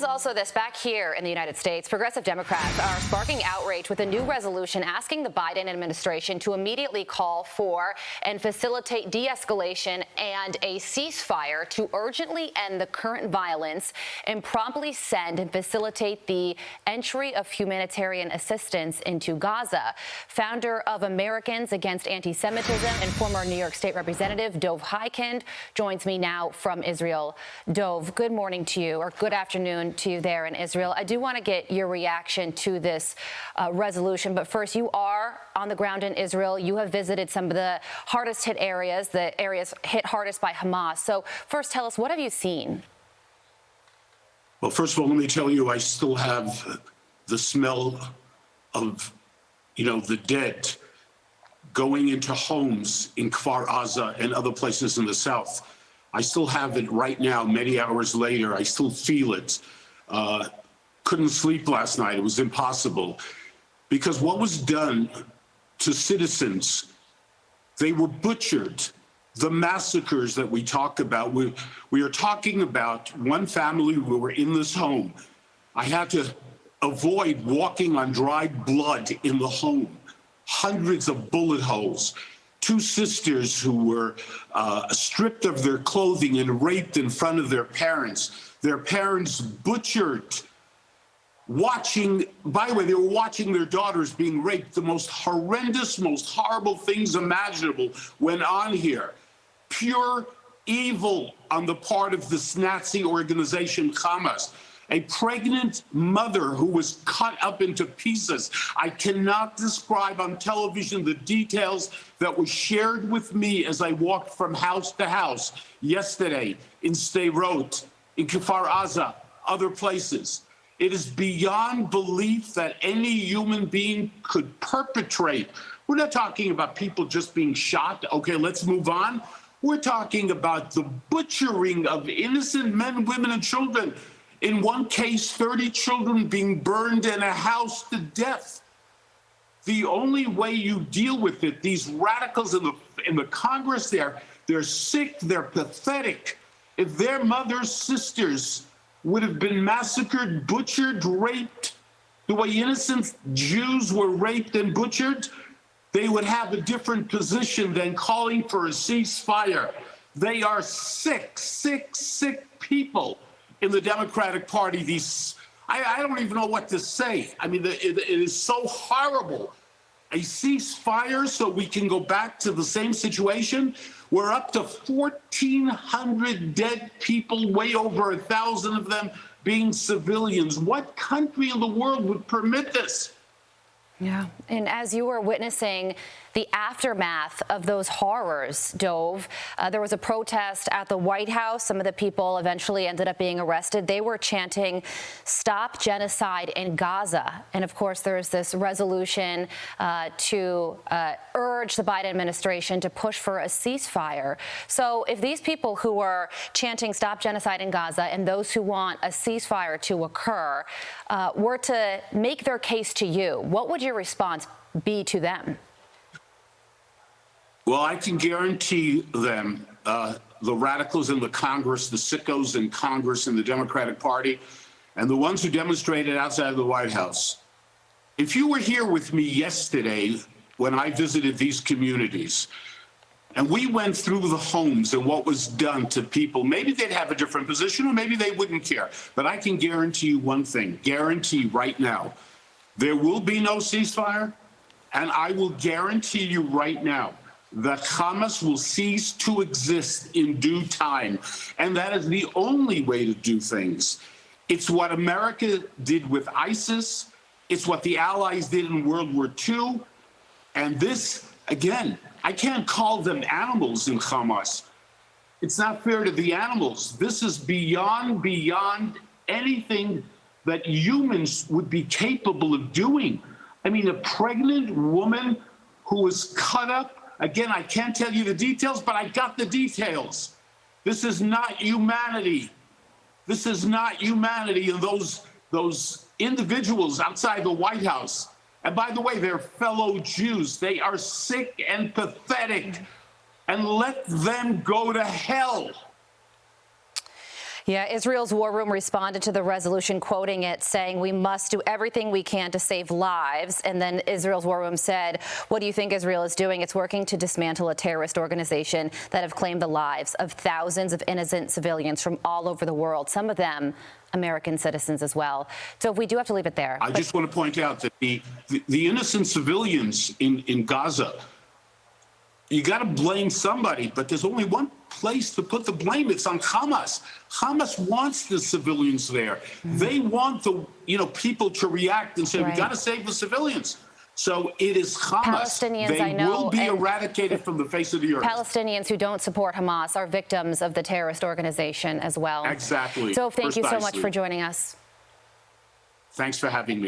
Also this, back here in the United States, progressive Democrats are sparking outrage with a new resolution asking the Biden administration to immediately call for and facilitate de-escalation and a ceasefire to urgently end the current violence and promptly send and facilitate the entry of humanitarian assistance into Gaza. Founder of Americans Against Antisemitism and former New York State Representative Dov Hikind joins me now from Israel. Dov, good morning to you, or good afternoon to you there in Israel. I do want to get your reaction to this resolution, but first, you are on the ground in Israel. You have visited some of the hardest hit areas, the areas hit hardest by Hamas. So first, tell us, what have you seen? Well, first of all, let me tell you, I still have the smell of, the dead going into homes in Kfar Aza and other places in the south. I still have it right now, many hours later. I still feel it. Couldn't sleep last night. It was impossible. Because what was done to citizens, they were butchered. The massacres that we talk about, we are talking about one family who were in this home. I had to avoid walking on dried blood in the home. Hundreds of bullet holes. Two sisters who were stripped of their clothing and raped in front of their parents butchered. By the way, they were watching their daughters being raped. The most horrendous, most horrible things imaginable went on here. Pure evil on the part of this Nazi organization, Hamas. A pregnant mother who was cut up into pieces. I cannot describe on television the details that were shared with me as I walked from house to house yesterday in Sderot, in Kfar Aza, other places. It is beyond belief that any human being could perpetrate. We're not talking about people just being shot. Okay, let's move on. We're talking about the butchering of innocent men, women, and children. In one case, 30 children being burned in a house to death. The only way you deal with it, these radicals in the Congress, they're sick, they're pathetic. If their mothers, sisters would have been massacred, butchered, raped, the way innocent Jews were raped and butchered, they would have a different position than calling for a ceasefire. They are sick, sick, sick people in the Democratic Party. I don't even know what to say. I mean, it is so horrible. A ceasefire so we can go back to the same situation. We're up to 1,400 dead people, way over 1,000 of them being civilians. What country in the world would permit this? Yeah, and as you were witnessing the aftermath of those horrors, Dov, there was a protest at the White House. Some of the people eventually ended up being arrested. They were chanting, "Stop genocide in Gaza." And of course, there's this resolution to urge the Biden administration to push for a ceasefire. So if these people who are chanting "Stop genocide in Gaza" and those who want a ceasefire to occur were to make their case to you, what would your response be to them? Well, I can guarantee them, the radicals in the Congress, the sickos in Congress in the Democratic Party, and the ones who demonstrated outside of the White House. If you were here with me yesterday when I visited these communities, and we went through the homes and what was done to people, maybe they'd have a different position or maybe they wouldn't care. But I can guarantee you one thing, guarantee right now, there will be no ceasefire, and I will guarantee you right now that Hamas will cease to exist in due time. And that is the only way to do things. It's what America did with ISIS. It's what the Allies did in World War II. And this, again, I can't call them animals in Hamas. It's not fair to the animals. This is beyond anything that humans would be capable of doing. I mean, a pregnant woman who was cut up. Again, I can't tell you the details, but I got the details. This is not humanity. This is not humanity. And those individuals outside the White House, and by the way, they're fellow Jews. They are sick and pathetic. And let them go to hell. Yeah, Israel's war room responded to the resolution, quoting it, saying, "We must do everything we can to save lives." And then Israel's war room said, "What do you think Israel is doing? It's working to dismantle a terrorist organization that have claimed the lives of thousands of innocent civilians from all over the world, some of them American citizens as well." So we do have to leave it there. I just want to point out that the innocent civilians in Gaza, you got to blame somebody, but there's only one place to put the blame. It's on Hamas. Hamas wants the civilians there. They want the people to react and say, we got to save the civilians. So it is Hamas. Palestinians, they I know, will be eradicated from the face of the earth. Palestinians who don't support Hamas are victims of the terrorist organization as well. Exactly. So thank you so much Precisely. for joining us. Thanks for having me.